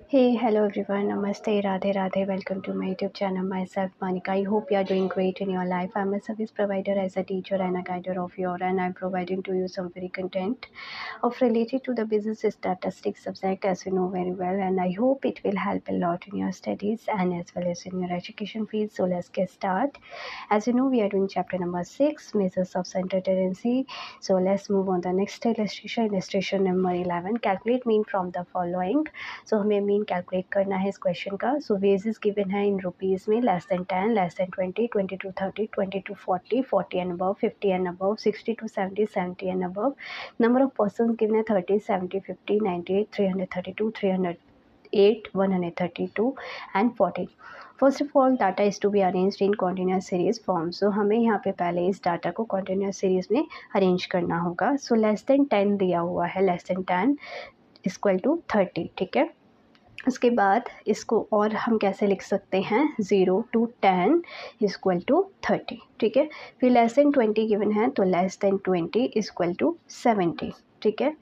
Hey, hello everyone. Namaste, Radhe Radhe. Welcome to my YouTube channel. Myself, Monica. I hope you are doing great in your life. I'm a service provider as a teacher and a guider of your, and I'm providing to you some very content of related to the business statistics subject, as you know very well. And I hope it will help a lot in your studies and as well as in your education field. So let's get started. As you know, we are doing chapter number 6, measures of center tendency. So let's move on the next illustration. Illustration number 11. Calculate mean from the following. सो हमें mean calculate करना है इस question का. सो wages given है in rupees में less than 10, less than 20, 20 to 30, 20 to 40, 40 and above, 50 and above, 60 to 70, 70 and above. Number of persons given है 30, 70, 50, 98, 332, 308, 132 and 40. First of all data is to be arranged in continuous series form. So हमें यहाँ पे पहले इस data को continuous series में arrange करना होगा. सो लेस देन 10 दिया हुआ है, लेस देन 10 इक्वल टू 30. ठीक है, उसके बाद इसको और हम कैसे लिख सकते हैं, 0 to 10 इक्वल टू 30. ठीक है, फिर लेस देन 20 गिवन है तो लेस देन 20 इक्वल टू 70. ठीक है,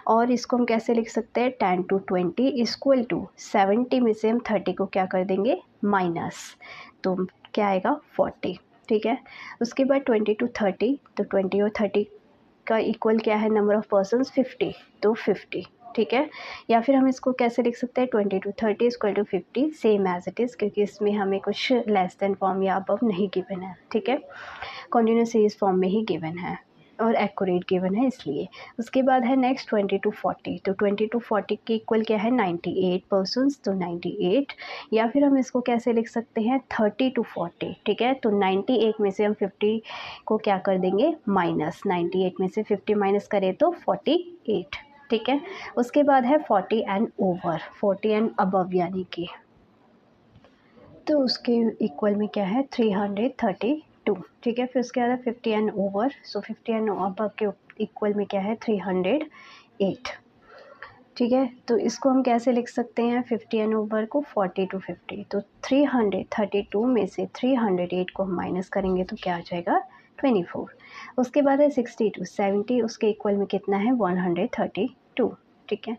और इसको हम कैसे लिख सकते हैं, 10 to 20 इक्वल टू 70 में से हम 30 को क्या कर देंगे, माइनस, तो क्या आएगा 40. ठीक है, उसके बाद 20 to 30, तो 20 और 30 का इक्वल क्या है, नंबर ऑफ पर्सन्स 50, तो 50. ठीक है, या फिर हम इसको कैसे लिख सकते हैं, 20 to 30 equal to 50, same as it is, क्योंकि इसमें हमें कुछ लेस देन फॉर्म या अबव नहीं गिवन है. ठीक है, कॉन्टिन्यूस सीरीज फॉर्म में ही गिवन है और एक्यूरेट गिवन है इसलिए. उसके बाद है नेक्स्ट 20 to 40, तो 20 to 40 के इक्वल क्या है, 98 पर्सन्स, तो 98. या फिर हम इसको कैसे लिख सकते हैं, 30 to 40. ठीक है, तो 98 में से हम 50 को क्या कर देंगे, माइनस, 98 में से 50 माइनस करें तो 48. ठीक है, उसके बाद है 40 एंड ओवर, 40 एंड अबव यानी कि, तो उसके इक्वल में क्या है, 332. ठीक है, फिर उसके बाद है 50 and over, so 50 and above के इक्वल में क्या है, 308. ठीक है, तो इसको हम कैसे लिख सकते हैं, 50 एंड ओवर को 40 to 50, तो 332 में से 308 को हम माइनस करेंगे तो क्या आ जाएगा, 24. उसके बाद है 60 to 70, उसके इक्वल में कितना है, 132. ठीक है,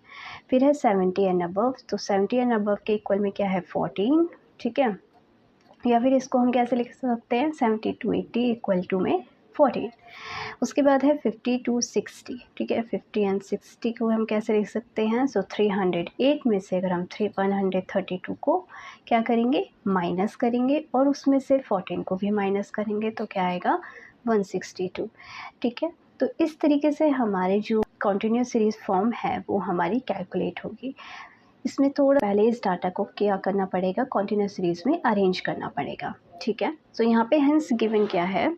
फिर है 70 एंड अबव, तो 70 एंड अबव के इक्वल में क्या है, 14. ठीक है, या फिर इसको हम कैसे लिख सकते हैं, 70 to 80 इक्वल टू में 14. उसके बाद है 50 to 60. ठीक है, 50 एंड 60 को हम कैसे लिख सकते हैं, सो 308 में से अगर हम 132 को क्या करेंगे, माइनस करेंगे, और उसमें से 14 को भी माइनस करेंगे तो क्या आएगा, 162. ठीक है, तो इस तरीके से हमारे जो कॉन्टीन्यूस सीरीज फॉर्म है वो हमारी कैलकुलेट होगी. इसमें थोड़ा पहले इस डाटा को क्या करना पड़ेगा, कॉन्टीन्यूस सीरीज में अरेंज करना पड़ेगा. ठीक है, सो यहाँ पे हेंस गिवन क्या है,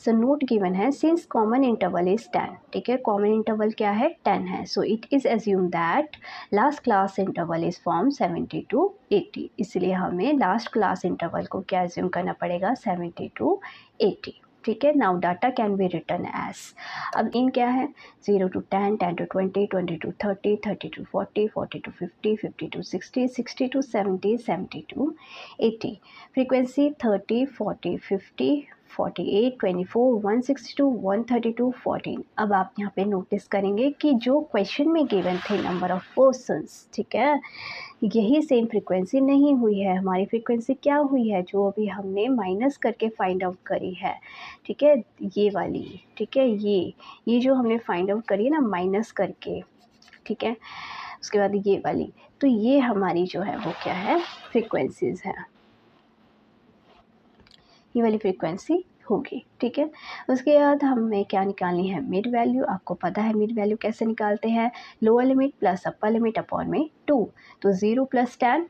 सो नोट गिवन है, सिंस कॉमन इंटरवल इज 10. ठीक है, कॉमन इंटरवल क्या है, 10 है, so it is assume that last class interval is form 70 to 80. इसलिए हमें लास्ट क्लास इंटरवल को क्या एज्यूम करना पड़ेगा, 70 to 80. ठीक है, now data can be written as, अब इन क्या है, 0 to 10, 10 to 20, 20 to 30, 30 to 40, 40 to 50, 50 to 60, 60 to 70, 70 to 80. Frequency 30, 40, 50, 48, 24, 162, 132, 14. अब आप यहाँ पे नोटिस करेंगे कि जो क्वेश्चन में गिवन थे नंबर ऑफ पर्सन्स, ठीक है, यही सेम फ्रीक्वेंसी नहीं हुई है. हमारी फ्रीक्वेंसी क्या हुई है, जो अभी हमने माइनस करके फाइंड आउट करी है. ठीक है, ये वाली, ठीक है, ये जो हमने फाइंड आउट करी है ना माइनस करके, ठीक है, उसके बाद ये वाली, तो ये हमारी जो है वो क्या है, फ्रीक्वेंसीज है, ये वाली फ्रीक्वेंसी होगी. ठीक है, उसके बाद हमें क्या निकालनी है, मिड वैल्यू. आपको पता है मिड वैल्यू कैसे निकालते हैं, lower limit plus upper limit upon में 2. तो 0 +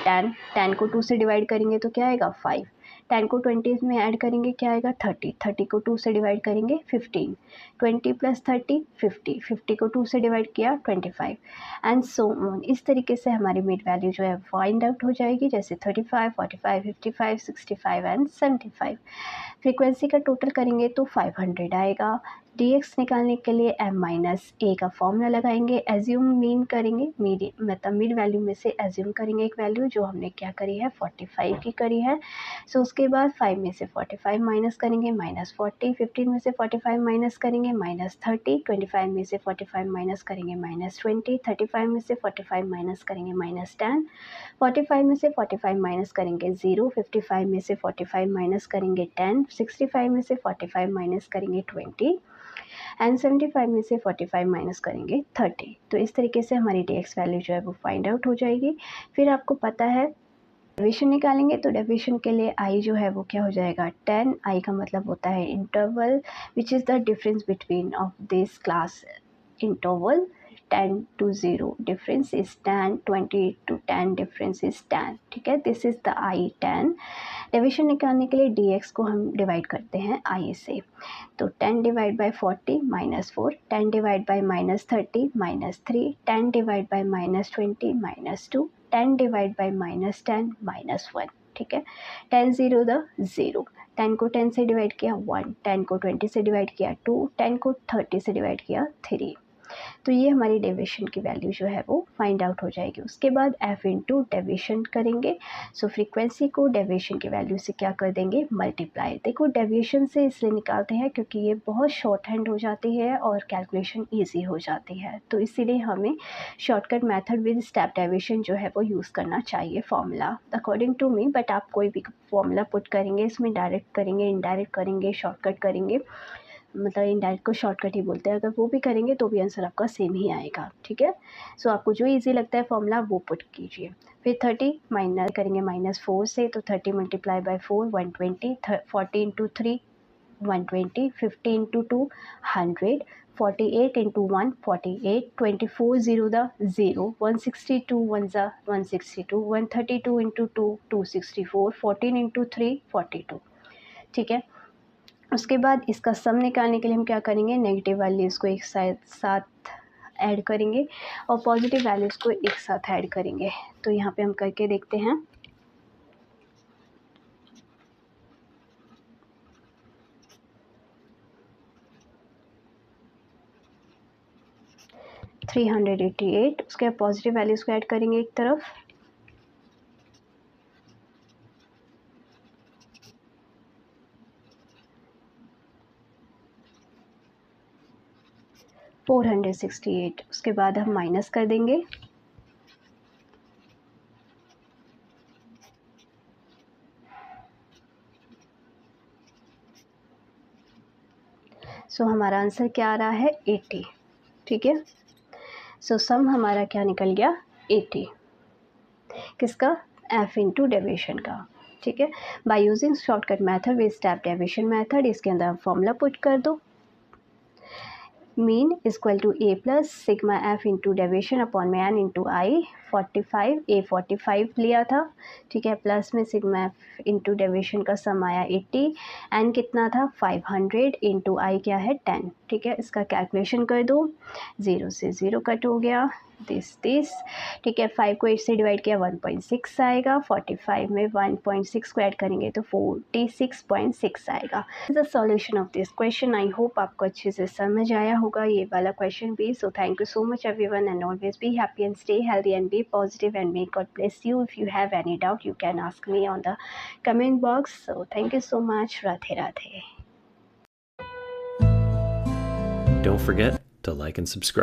10, 10 को 2 से डिवाइड करेंगे तो क्या आएगा, 5. 10 को 20 में ऐड करेंगे क्या आएगा, 30. 30 को 2 से डिवाइड करेंगे 15. 20 + 30 50. 50 को 2 से डिवाइड किया 25 एंड सो ऑन. इस तरीके से हमारी मिड वैल्यू जो है फाइंड आउट हो जाएगी, जैसे 35, 45, 55, 65 एंड 75. फ्रीक्वेंसी का टोटल करेंगे तो 500 आएगा. dx निकालने के लिए m माइनस a का फॉर्मूला लगाएंगे, एज्यूम मीन करेंगे, मतलब मिड वैल्यू में से एज्यूम करेंगे एक वैल्यू जो हमने क्या करी है 45 की करी है। सो उसके बाद 5 में से 45 माइनस करेंगे -40, 15 में से 45 माइनस करेंगे -30, 25 में से 45 माइनस करेंगे -20, 35 में से 45 माइनस करेंगे -10, 45 में से 45 माइनस करेंगे 0, 55 में से 45 माइनस करेंगे 10, 65 में से 45 माइनस करेंगे 20 एंड 75 में से 45 माइनस करेंगे 30। तो इस तरीके से हमारी dx वैल्यू जो है वो फाइंड आउट हो जाएगी। फिर आपको पता है डेविएशन निकालेंगे, तो डेविएशन के लिए i जो है वो क्या हो जाएगा 10। i का मतलब होता है interval which is the difference between of this class interval 10 to 0 difference is 10, 20 to 10 difference is 10। ठीक है, this is the i 10। Deviation निकालने के लिए dx को हम डिवाइड करते हैं i से, तो 10 divide by 40 -4, 10 divide by -30 -3, 10 divide by -20 -2, 10 divide by -10 -1। ठीक है, 10 0 द 0, 10 को 10 से डिवाइड किया 1, 10 को 20 से डिवाइड किया 2, 10 को 30 से डिवाइड किया 3। तो ये हमारी डेविएशन की वैल्यू जो है वो फाइंड आउट हो जाएगी। उसके बाद f इंटू डेविएशन करेंगे। सो फ्रीक्वेंसी को डेविएशन की वैल्यू से क्या कर देंगे मल्टीप्लाई। देखो डेविएशन से इसलिए निकालते हैं क्योंकि ये बहुत शॉर्ट हैंड हो जाती है और कैलकुलेशन ईजी हो जाती है, तो इसीलिए हमें shortcut method with step deviation जो है वो यूज़ करना चाहिए formula according to me. But आप कोई भी फॉर्मूला पुट करेंगे, इसमें डायरेक्ट करेंगे, इनडायरेक्ट करेंगे, शॉर्टकट करेंगे, मतलब इनडायरेक्ट को शॉर्टकट ही बोलते हैं, अगर वो भी करेंगे तो भी आंसर आपका सेम ही आएगा। ठीक है, सो आपको जो इजी लगता है फॉर्मूला वो पुट कीजिए। फिर 30 माइनस करेंगे -4 से, तो 30 multiply by 4 120, 40 into 3 120, 50 into 2 100, 48 into 1 48, 24 0 the 0, 162 1 ज़ा 162, 132 इंटू 2 264, 14 इंटू 3 42। ठीक है, उसके बाद इसका सम निकालने के लिए हम क्या करेंगे नेगेटिव वैल्यूज़ को एक साथ ऐड करेंगे और पॉजिटिव वैल्यूज़ को एक साथ ऐड करेंगे। तो यहाँ पे हम करके देखते हैं। $388, उसके बाद पॉजिटिव वैल्यूज़ को ऐड करेंगे एक तरफ, $468, उसके बाद हम माइनस कर देंगे, सो हमारा आंसर क्या आ रहा है 80। ठीक है, सो सम हमारा क्या निकल गया 80, किसका f इंटू डेविएशन का। ठीक है, by using shortcut method with step deviation method, इसके अंदर फॉर्मूला पुट कर दो, mean equal to a plus sigma f into deviation upon में n इंटू आई 45, a 45 लिया था। ठीक है, प्लस में सिग्मा f इंटू डेविएशन का सम आया 80, n कितना था 500 इंटू आई क्या है 10। ठीक है, इसका कैलकुलेशन कर दो, 0 से 0 कट हो गया, दिस। ठीक है, 5 को 8 से डिवाइड किया 1.6 आएगा, 45 में 1.6 को ऐड करेंगे तो 46.6 आएगा। The solution of this question. I hope आपको अच्छे से समझ आया होगा ये वाला क्वेश्चन भी। So thank you so much everyone and always be happy and stay healthy and be positive and may God bless you. If you have any doubt you can ask me on the comment box. So thank you so much. Radhe Radhe. Don't forget to like and subscribe.